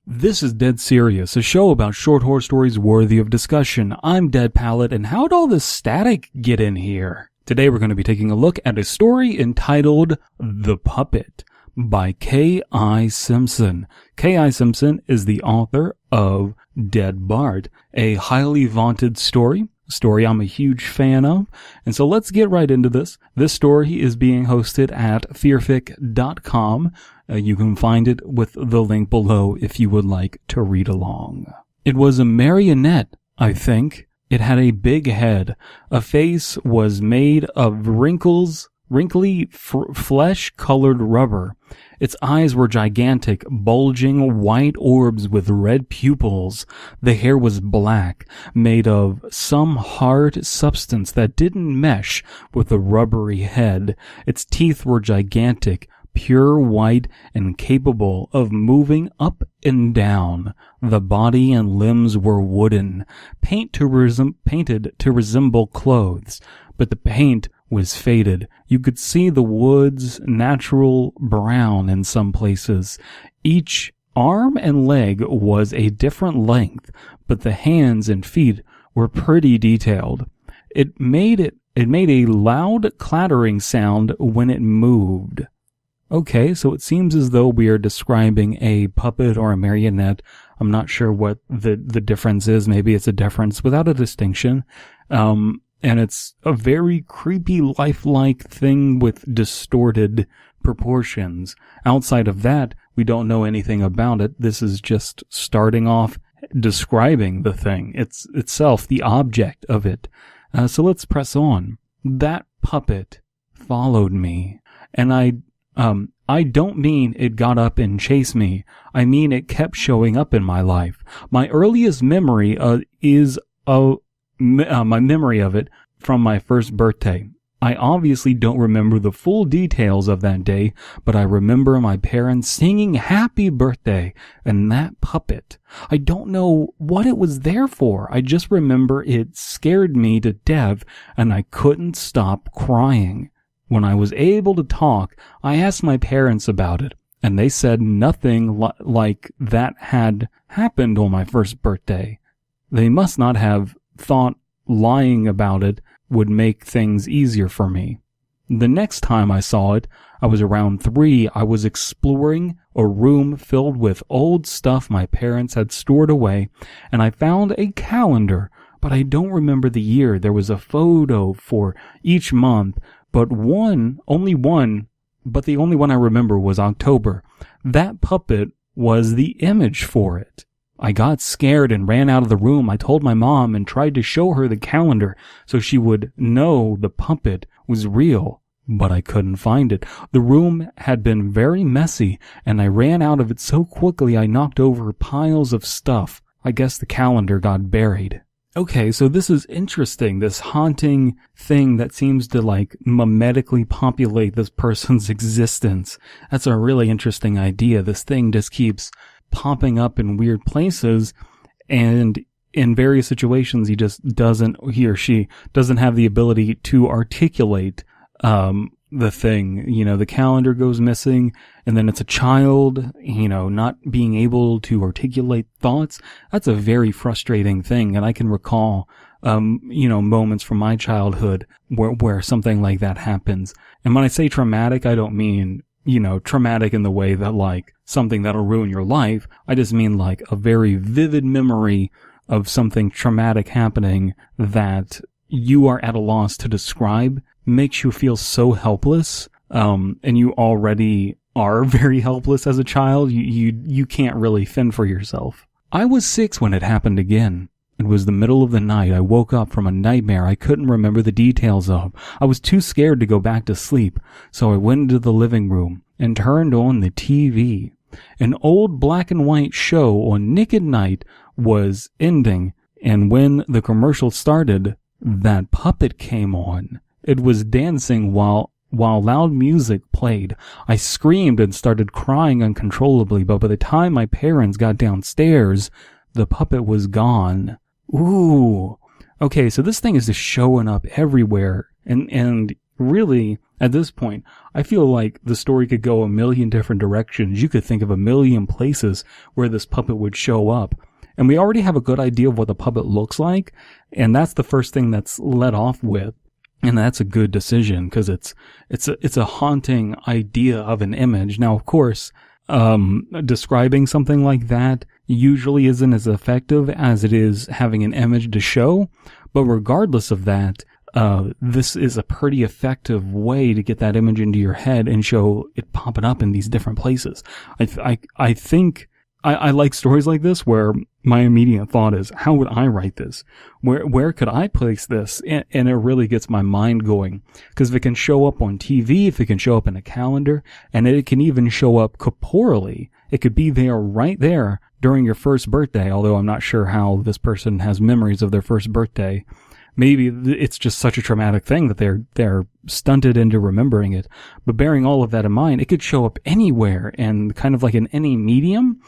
This is Dead Serious, a show about short horror stories worthy of discussion. I'm Dead Palette, and how'd all this static get in here? Today we're going to be taking a look at a story entitled The Puppet by K.I. Simpson. K.I. Simpson is the author of Dead Bart, a highly vaunted story I'm a huge fan of. And so let's get right into this. This story is being hosted at FEARFIC.com. You can find it with the link below if you would like to read along. It was a marionette, I think. It had a big head. A face was made of wrinkly flesh-colored rubber. Its eyes were gigantic, bulging white orbs with red pupils. The hair was black, made of some hard substance that didn't mesh with the rubbery head. Its teeth were gigantic, pure white, and capable of moving up and down. The body and limbs were wooden, painted to resemble clothes, but the paint was faded. You could see the wood's natural brown in some places. Each arm and leg was a different length, but the hands and feet were pretty detailed. It made a loud clattering sound when it moved. Okay, so it seems as though we are describing a puppet or a marionette. I'm not sure what the difference is. Maybe it's a difference without a distinction. And it's a very creepy, lifelike thing with distorted proportions. Outside of that, we don't know anything about it. This is just starting off describing the thing. It's itself, the object of it. So let's press on. That puppet followed me. And I don't mean it got up and chased me. I mean it kept showing up in my life. My earliest memory is my memory of it from my first birthday. I obviously don't remember the full details of that day, but I remember my parents singing happy birthday and that puppet. I don't know what it was there for. I just remember it scared me to death and I couldn't stop crying. When I was able to talk, I asked my parents about it, and they said nothing like that had happened on my first birthday. They must not have thought lying about it would make things easier for me. The next time I saw it, I was around 3. I was exploring a room filled with old stuff my parents had stored away, and I found a calendar, but I don't remember the year. There was a photo for each month, but the only one I remember was October. That puppet was the image for it. I got scared and ran out of the room. I told my mom and tried to show her the calendar so she would know the puppet was real, but I couldn't find it. The room had been very messy, and I ran out of it so quickly I knocked over piles of stuff. I guess the calendar got buried. Okay, so this is interesting, this haunting thing that seems to mimetically populate this person's existence. That's a really interesting idea. This thing just keeps popping up in weird places, and in various situations he or she doesn't have the ability to articulate the thing. The calendar goes missing, and then it's a child, not being able to articulate thoughts. That's a very frustrating thing, and I can recall moments from my childhood where something like that happens. And when I say traumatic, I don't mean traumatic in the way that something that'll ruin your life. I just mean a very vivid memory of something traumatic happening that you are at a loss to describe, makes you feel so helpless, and you already are very helpless as a child. You can't really fend for yourself. I was 6 when it happened again. It was the middle of the night. I woke up from a nightmare I couldn't remember the details of. I was too scared to go back to sleep, so I went into the living room and turned on the TV. An old black and white show on Nick at Night was ending, and when the commercial started, that puppet came on. It was dancing while loud music played. I screamed and started crying uncontrollably, but by the time my parents got downstairs, the puppet was gone. Ooh. Okay, so this thing is just showing up everywhere, and really, at this point, I feel like the story could go a million different directions. You could think of a million places where this puppet would show up. And we already have a good idea of what the puppet looks like, and that's the first thing that's let off with. And that's a good decision, because it's a haunting idea of an image. Now, of course, describing something like that usually isn't as effective as it is having an image to show. But regardless of that, this is a pretty effective way to get that image into your head and show it popping up in these different places. I think I like stories like this where my immediate thought is, how would I write this? Where could I place this? And it really gets my mind going. Because if it can show up on TV, if it can show up in a calendar, and it can even show up corporeally, it could be there right there during your first birthday, although I'm not sure how this person has memories of their first birthday. Maybe it's just such a traumatic thing that they're stunted into remembering it. But bearing all of that in mind, it could show up anywhere and kind of like in any medium.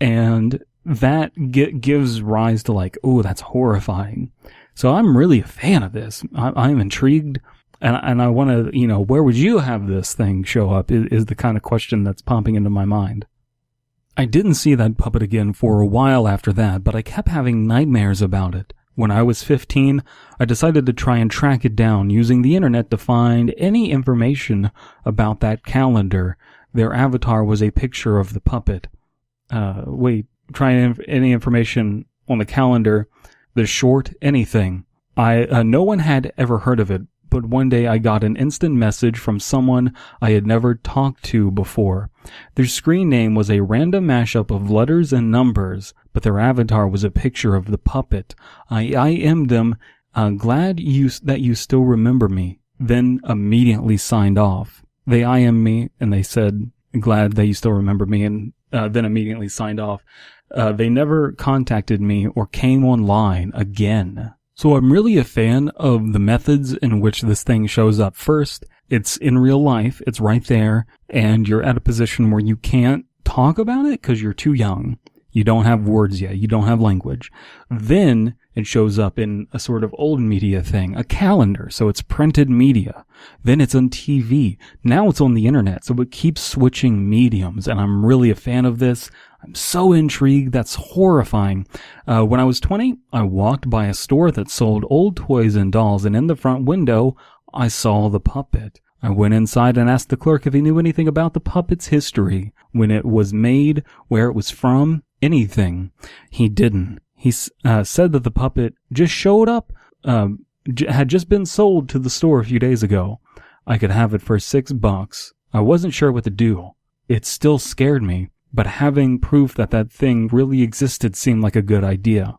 And that gives rise to like, oh, that's horrifying. So I'm really a fan of this. I'm intrigued. And I want to, where would you have this thing show up is the kind of question that's popping into my mind. I didn't see that puppet again for a while after that, but I kept having nightmares about it. When I was 15, I decided to try and track it down using the internet to find any information about that calendar. Their avatar was a picture of the puppet. Any information on the calendar, the short, anything. No one had ever heard of it, but one day I got an instant message from someone I had never talked to before. Their screen name was a random mashup of letters and numbers, but their avatar was a picture of the puppet. I IM'd them, glad that you still remember me, then immediately signed off. They IM'd me, and they said, glad that you still remember me, and then immediately signed off. They never contacted me or came online again. So I'm really a fan of the methods in which this thing shows up. First, it's in real life, it's right there, and you're at a position where you can't talk about it because you're too young. You don't have words yet, you don't have language. Then it shows up in a sort of old media thing, a calendar, so it's printed media. Then it's on TV. Now it's on the internet, so it keeps switching mediums, and I'm really a fan of this. I'm so intrigued, that's horrifying. When I was 20, I walked by a store that sold old toys and dolls, and in the front window, I saw the puppet. I went inside and asked the clerk if he knew anything about the puppet's history, when it was made, where it was from, anything. He didn't. He said that the puppet just showed up, had just been sold to the store a few days ago. I could have it for $6. I wasn't sure what to do. It still scared me, but having proof that that thing really existed seemed like a good idea.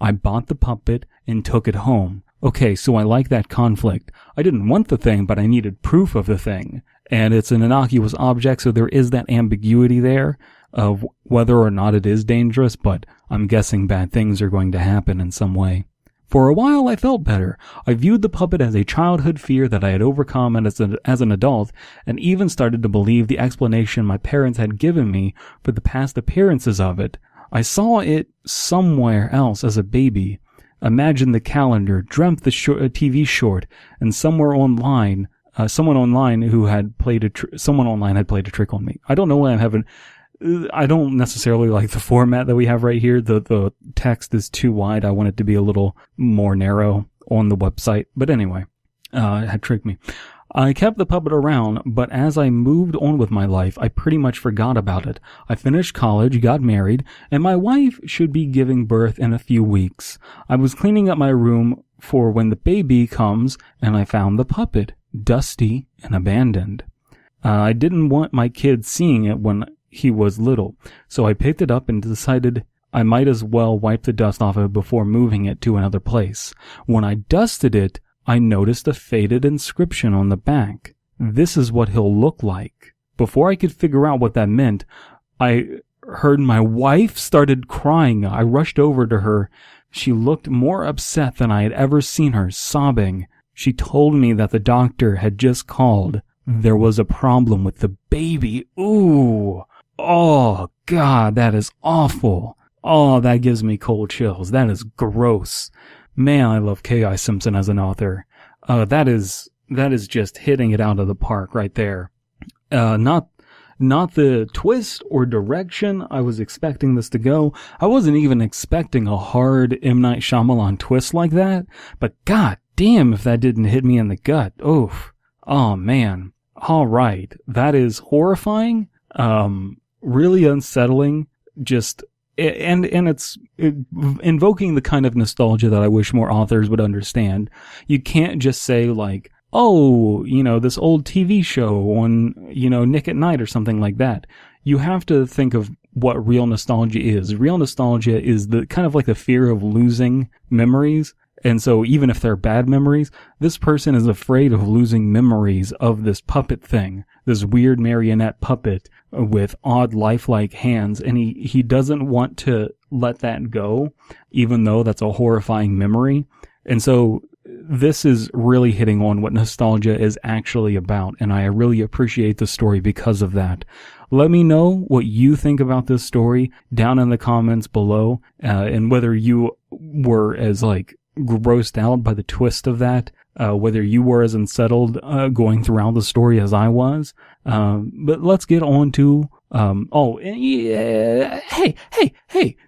I bought the puppet and took it home. Okay, so I like that conflict. I didn't want the thing, but I needed proof of the thing. And it's an innocuous object, so there is that ambiguity there of whether or not it is dangerous, but I'm guessing bad things are going to happen in some way. For a while, I felt better. I viewed the puppet as a childhood fear that I had overcome as an adult, and even started to believe the explanation my parents had given me for the past appearances of it. I saw it somewhere else as a baby. Imagined the calendar, dreamt the TV short, and somewhere online, someone online had played a trick on me. I don't know why I don't necessarily like the format that we have right here. The text is too wide. I want it to be a little more narrow on the website. But anyway, it had tricked me. I kept the puppet around, but as I moved on with my life, I pretty much forgot about it. I finished college, got married, and my wife should be giving birth in a few weeks. I was cleaning up my room for when the baby comes, and I found the puppet, dusty and abandoned. I didn't want my kid seeing it when he was little, so I picked it up and decided I might as well wipe the dust off it before moving it to another place. When I dusted it, I noticed a faded inscription on the back. This is what he'll look like. Before I could figure out what that meant, I heard my wife started crying. I rushed over to her. She looked more upset than I had ever seen her, sobbing. She told me that the doctor had just called. There was a problem with the baby. Ooh. Oh, God, that is awful. Oh, that gives me cold chills. That is gross. Man, I love K.I. Simpson as an author. That is that is just hitting it out of the park right there. Not the twist or direction I was expecting this to go. I wasn't even expecting a hard M. Night Shyamalan twist like that, but god damn if that didn't hit me in the gut. Oof. Oh man. Alright. That is horrifying. Really unsettling. Just, and it's invoking the kind of nostalgia that I wish more authors would understand. You can't just say like, oh, this old TV show on, Nick at Night or something like that. You have to think of what real nostalgia is. Real nostalgia is the kind of like the fear of losing memories. And so even if they're bad memories, this person is afraid of losing memories of this puppet thing, this weird marionette puppet with odd lifelike hands. And he doesn't want to let that go, even though that's a horrifying memory. And so this is really hitting on what nostalgia is actually about, and I really appreciate the story because of that. Let me know what you think about this story down in the comments below, and whether you were as grossed out by the twist of that, whether you were as unsettled going throughout the story as I was. But let's get on to hey,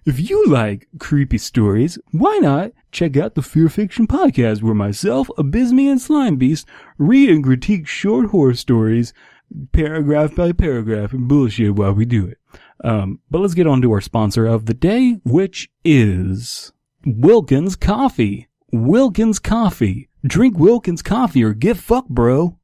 if you like creepy stories, why not check out the Fear Fiction podcast, where myself, Abysme, and Slime Beast read and critique short horror stories, paragraph by paragraph, and bullshit while we do it. But let's get on to our sponsor of the day, which is Wilkins Coffee. Wilkins Coffee. Drink Wilkins Coffee or get fucked, bro.